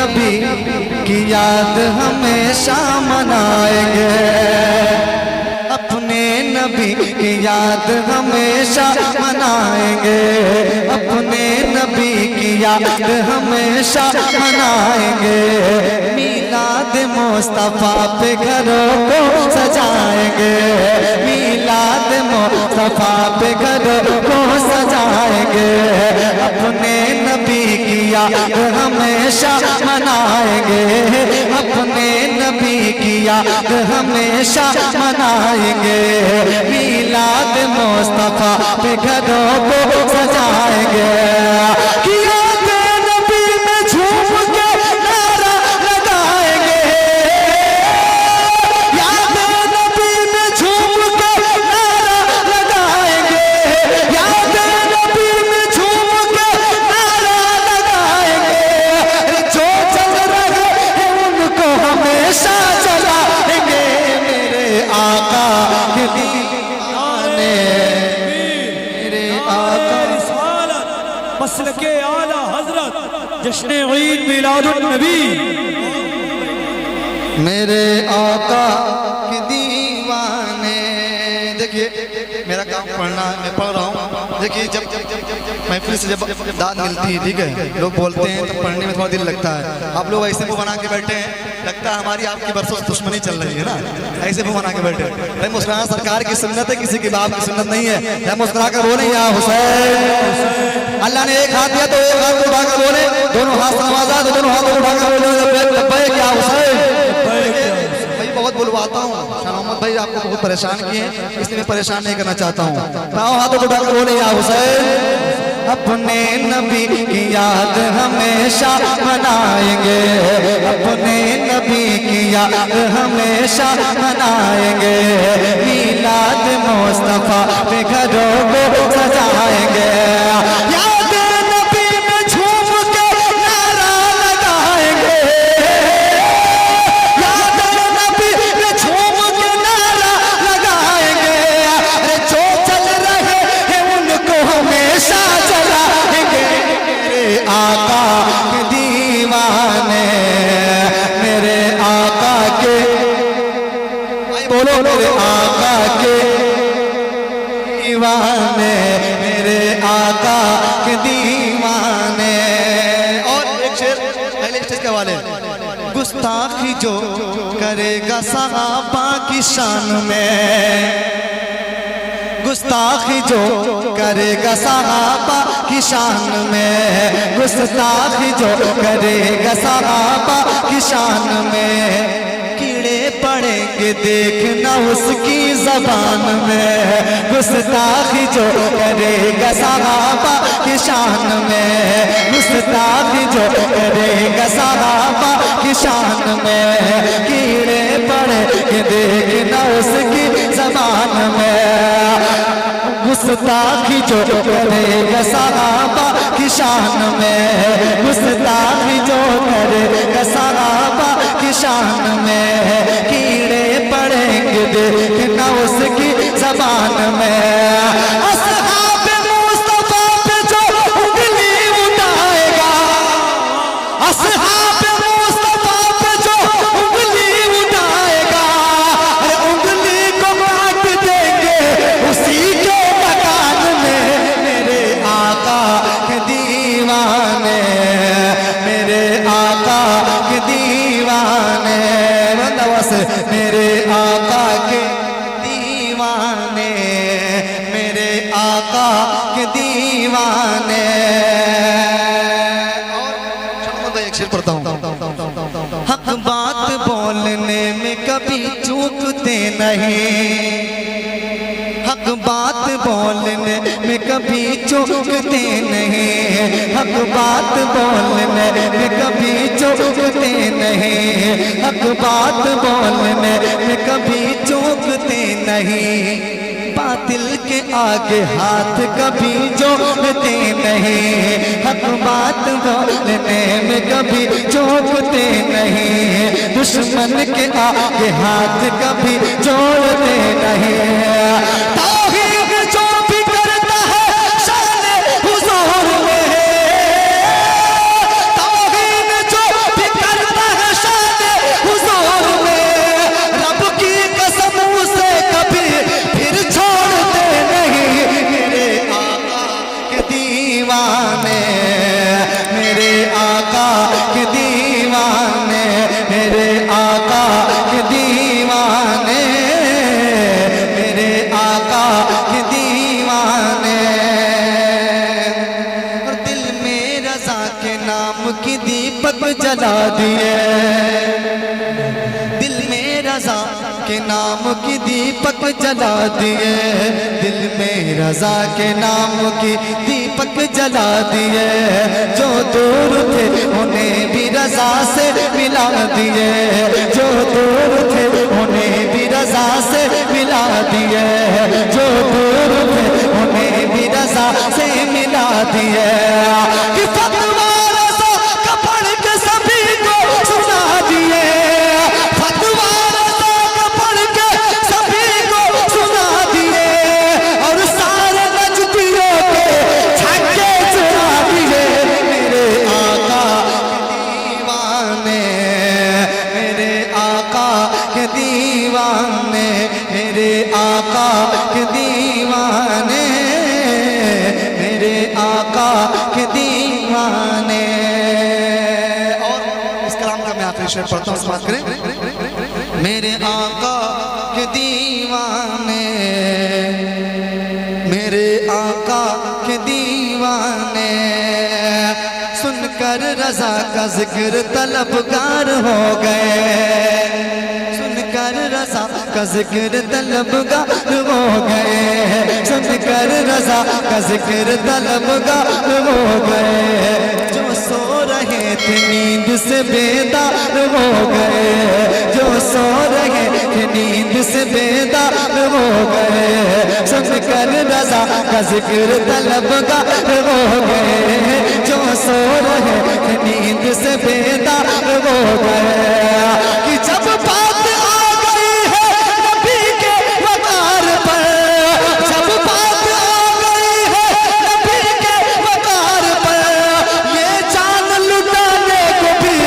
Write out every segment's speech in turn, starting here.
नबी की याद हमेशा मनाएंगे, अपने नबी की याद हमेशा मनाएंगे, अपने नबी की याद हमेशा मनाएंगे। मीलाद मुस्तफा पे घरों को सजाएंगे, मीलाद मुस्तफा पे घरों को सजाएंगे, अपने नबी की याद हमेशा मनाएंगे, अपने नबी की याद हमेशा मनाएंगे। मीलाद मुस्तफा पे घरों को सजाएंगे, याद नबी में झूम के नारा लगाएंगे, याद नबी में झूम के नारा लगाएंगे, याद नबी में झूम के नारा लगाएंगे। जो चल रहे हैं उनको हमेशा चलाएंगे, मेरे आका के दीवाने, मेरे आका मसलके आला हजरत जश्न ईद मिलादुन नबी, मेरे आका के दीवाने। देखिए मेरा काम पढ़ना है, मैं पढ़ रहा हूँ। देखिए जब महफिल से जब दाद मिलती है, ठीक है, लोग बोलते हैं तो पढ़ने में थोड़ा दिल लगता है। आप लोग ऐसे मुँह बना के बैठे हैं, लगता है हमारी आपकी बरसों से दुश्मनी चल रही है ना, ऐसे मुँह बना के बैठे। भाई मुस्कुराना सरकार की सुन्नत है, किसी के बाप की सुन्नत नहीं है। या मुस्कुरा कर बोले या हुसैन, अल्लाह ने एक हाथ दिया तो एक हाथ उठा कर बोले, दोनों हाथ नवाजा तो दोनों हाथ उठा कर बोले क्या हुसैन। भाई बहुत बुलवाता हूँ, शाह मोहम्मद भाई आपको बहुत परेशान किए हैं, इसलिए मैं परेशान नहीं करना चाहता हूँ। हाथों उठा कर बोले या हुसैन। अपने नबी की याद हमेशा मनाएंगे, अपने नबी की याद हमेशा मनाएंगे, मीलाद मुस्तफा पे घरों को सजाएंगे, याद नबी में झूम के नारा लगाएंगे, याद नबी में झूम के नारा लगाएंगे। जो चल रहे हैं उनको हमेशा चलाएंगे, मेरे आका के दीवाने, मेरे आका के, बोलो मेरे आका के दीवाने, मेरे आका के दीवाने। और एक शेर पहले स्टेज के हवाले, गुस्ताखी जो करेगा सहाबा की शान में, गुस्ताखी जो करेगा सहाबा की शान में, गुस्ताखी जो करेगा सहाबा की शान में, कीड़े पड़ेंगे देखना उसकी जबान में, गुस्ताखी जो करेगा सहाबा की शान में, गुस्ताखी जो करेगा सहाबा की शान में, कीड़े पड़ेंगे देखना उसकी जबान में, गुस्ताखी जो करेगा सहाबा की शान में, गुस्ताखी जो करेगा सहाबा की शान में, कीड़े पड़ेंगे देखना उसकी जबान में। असहाबे मुस्तफा पे जो उंगली उठाएगा, असहाबे मुस्तफा पे जो उंगली उठाएगा, अरे उंगली को काट देंगे उसी के मकान में, मेरे आका के दीवाने, मेरे आका के दीवाने, मेरे आका के दीवाने, मेरे आका के दीवाने। और एक शेर पढ़ता हूँ, हक बात बोलने में कभी चूकते नहीं, हक बात बोलने में कभी चूकते नहीं, हक बात बोलने में कभी चूकते नहीं, हक बात बोलने में कभी चूकते नहीं, बातिल के आगे हाथ कभी जोड़ते नहीं, हक बात बोलने में कभी चूकते नहीं, दुश्मन के आगे हाथ कभी जोड़ते नहीं। ताहीर जो भी करता है शान हुजूर में, ताहीर जो भी दीपक जला दिए, दिल में रजा के नाम की दीपक जला दिए, दिल में रजा के नाम की दीपक जला दिए। जो दूर थे उन्हें भी रजा से मिला दिए, जो दूर थे उन्हें भी रजा से मिला दिए, जो दूर थे उन्हें भी रजा से मिला दिए। कि फतवा रजा का पढ़ के सभी को सुना दिए, फतवा रजा का पढ़ के सभी को सुना दिए, और सारे नजदियों के छक्के चुरा दिए। मेरे आका के दीवाने, मेरे आका के दीवाने, मेरे आका के दीवाने, मेरे आका के दीवाने। और इस कलाम का मैं आखिरी शेर पढ़ता हूँ, समाप्त करें। मेरे आका के दीवाने, मेरे आका के दीवाने, सुनकर रजा का जिक्र तलबगार हो गए, सुनकर रजा का जिक्र तलबगार हो गए, सुनकर रजा का जिक्र तलबगार हो गए। जो सो रहे थे नींद से बेदार हो गए, जो सो रहे थे नींद से बेदार हो गए, सुनकर रजा का जिक्र तलबगार हो गए, जो सो रहे थे नींद से बेदार हो गए। कि जब बात आ गई है नबी के वकार पर, जब बात आ गई है नबी के वकार पर, ये जान लुटाने को भी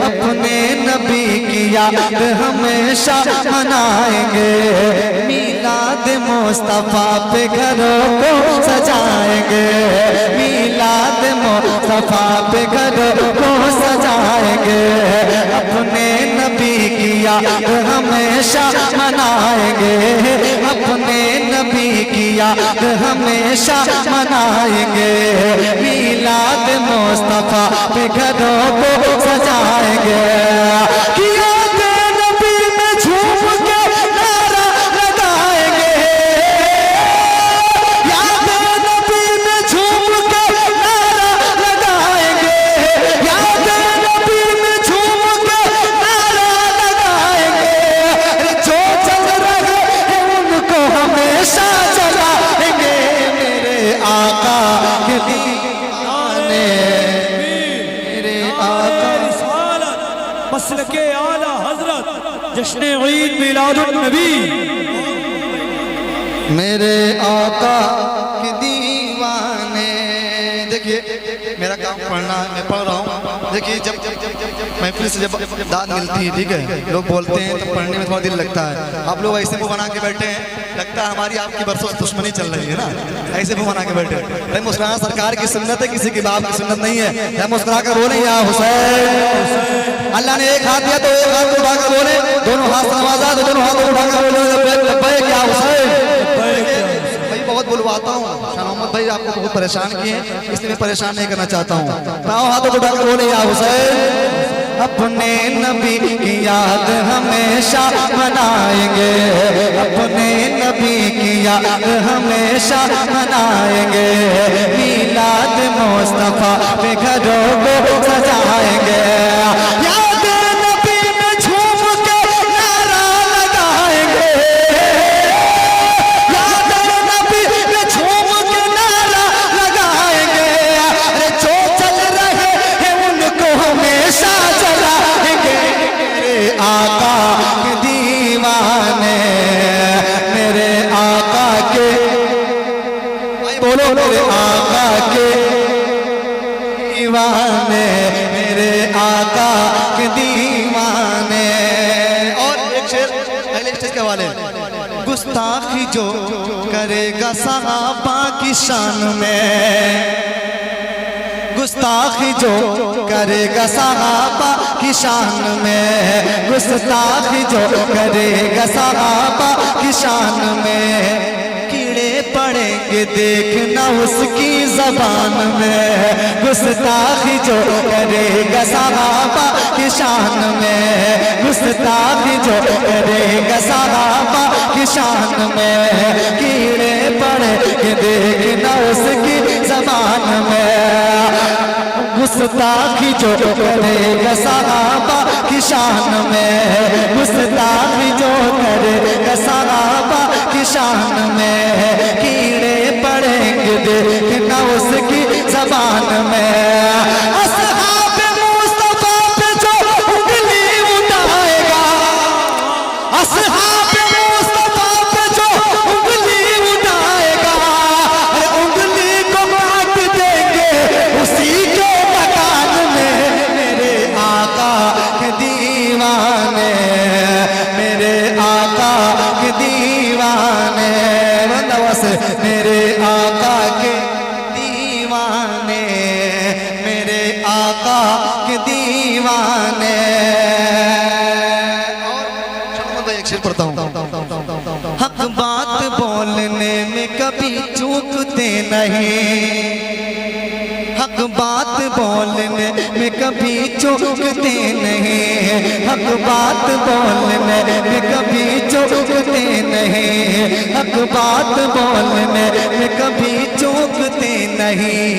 अपने नबी की याद हमेशा मनाएंगे। मीलाद मुस्तफा पे घरों को सजाएंगे, मीलाद मुस्तफा पे घरों को सजाएंगे, अपने नबी की याद हमेशा मनाएंगे, अपने नबी की याद हमेशा मनाएंगे। मीलाद मुस्तफा पे घरों को सजाएंगे। कि याद नबी में झूम के नारा लगाएंगे, याद नबी में झूम के नारा लगाएंगे, याद नबी में झूम के नारा लगाएंगे। जो चल रहे हैं उनको हमेशा चलाएंगे। मेरे आका के दीवाने, मेरे आका मसलके आला हजरत जश्न ईद मिलादुन नबी, मेरे आका के दीवाने। देखिए मेरा काम पढ़ना है, मैं पढ़ रहा हूँ। देखिए जब महफिल से जब दाद मिलती है, ठीक है, लोग बोलते हैं तो पढ़ने में थोड़ा दिल लगता है। आप लोग ऐसे मुँह बना के बैठे हैं, लगता है हमारी आपकी बरसों से दुश्मनी चल रही है ना, ऐसे मुँह बना के बैठे। अरे मुस्कुराना सरकार की सुन्नत है, किसी की बाप की सुन्नत नहीं है। या मुस्कुरा कर बोले या हुसैन। अल्लाह ने एक हाथ दिया तो एक हाथ उठा कर बोले, दोनों हाथ नवाजा तो दोनों हाथ उठा कर बोले लब्बैक या हुसैन। भाई बहुत बुलवाता हूँ, शाह मोहम्मद भाई आपको बहुत परेशान किए, इसलिए मैं परेशान नहीं करना चाहता हूँ। हाथों को उठाकर बोले या हुसैन। अपने नबी की याद हमेशा मनाएंगे, अपने नबी की याद हमेशा मनाएंगे। मीलाद मुस्तफा पे घरों को सजाएंगे, याद नबी में झूम के नारा लगाएंगे, याद नबी में झूम के नारा लगाएंगे। अरे जो चल रहे हैं उनको हमेशा चलाएंगे। मेरे आका के दीवाने, मेरे आका के, बोलो मेरे आका के दीवाने, मेरे आका के दीवाने। और एक शेर पहले स्टेज के हवाले, गुस्ताखी जो करेगा सहाबा की शान में, गुस्ताखी जो करेगा सहाबा की शान में, गुस्ताखी जो करेगा सहाबा की शान में। कीड़े पड़े पढ़ेंगे देखना उसकी ज़बान में, गुस्ताखी जो करेगा सहाबा की शान में, गुस्ताखी जो करेगा सहाबा की शान में, कीड़े पढ़ेंगे देखना उसकी ज़बान में, गुस्ताखी जो करेगा सहाबा की शान में, गुस्ताखी जो करेगा सहाबा की शान में, कीड़े पड़ेंगे देखना उसकी ज़बान में। असहाबे मुस्तफा पे जो उंगली उठाएगा, असहाबे मुस्तफा पे जो उंगली उठाएगा, अरे उंगली को काट देंगे उसी के मकान में। मेरे आका के दीवाने, मेरे आका के दीवाने, मेरे आका के दीवाने, मेरे आका के दीवाने। और एक शेर पढ़ता हूँ। हक बात बोलने में कभी चूकते नहीं, हक बात बोलने में कभी चूकते नहीं, हक बात बोलने में कभी चूकते नहीं, हक बात बोलने में कभी चूकते नहीं,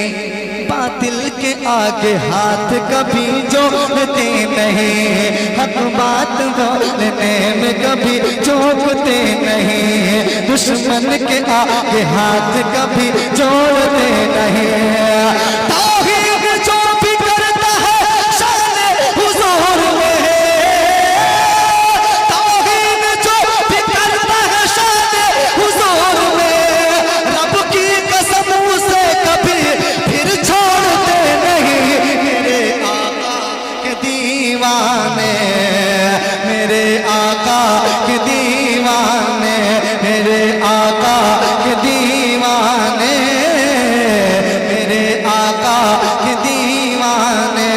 बातिल के आगे हाथ कभी जोड़ते नहीं, हक बात बोलने में कभी चूकते नहीं, दुश्मन के आगे हाथ कभी जोड़ते नहीं। तौहीद जो भी करता है शान हुजूर में, तौहीद जो भी करता है शान हुजूर में, रब की कसम उसे कभी फिर छोड़ते नहीं। मेरे आका के दीवाने, मेरे आका के दीवाने, मेरे आका के दीवाने, मेरे आका के दीवाने।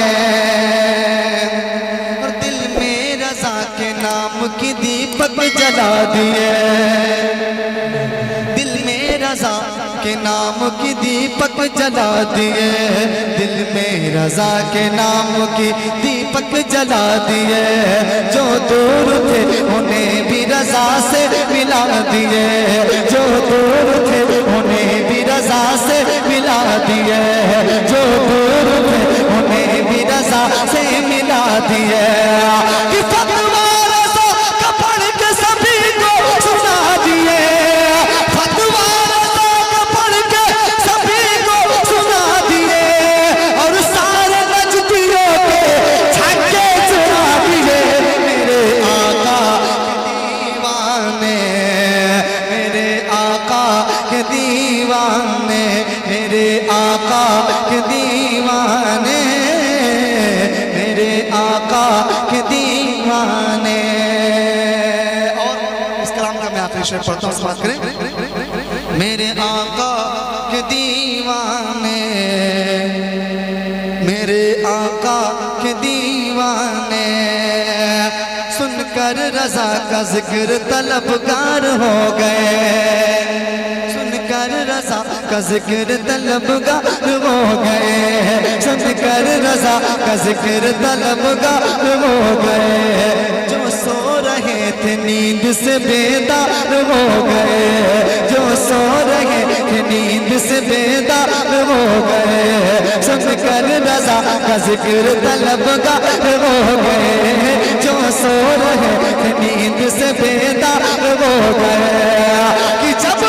और दिल में रज़ा के नाम की दीपक जला दिए, दिल में रज़ा के नाम की दीपक जला दिए, दिल में रज़ा के नाम की दीपक जला दिए, जो दूर थे उन्हें भी रज़ा से मिला दिए, जो दूर थे उन्हें भी रज़ा से मिला दिए, जो दूर थे उन्हें भी रज़ा से मिला दिए। कि फतवा रज़ा का पढ़ के सभी को सुना दिए, फतवा रज़ा का पढ़ के सभी को सुना दिए, और सारे नजदियों के छक्के चुरा दिए। मेरे आका के दीवाने, मेरे आका के दीवाने, मेरे आका के दीवाने, मेरे आका के दीवाने। और इस कलाम का मैं आखिरी शेर पढ़ता हूँ, बात करें। मेरे आका के दीवाने, मेरे आका के दीवाने, सुनकर रज़ा का जिक्र तलबगार हो गए, सुनकर रज़ा का जिक्र तलबगार हो गए, सुनकर रज़ा का जिक्र तलबगार हो गए, जो सो रहे थे नींद से बेदार हो गए, जो सो रहे थे नींद से बेदार हो गए, सुनकर रज़ा का जिक्र तलबगार हो गए, जो सो रहे थे नींद से बेदार हो गए। कि जब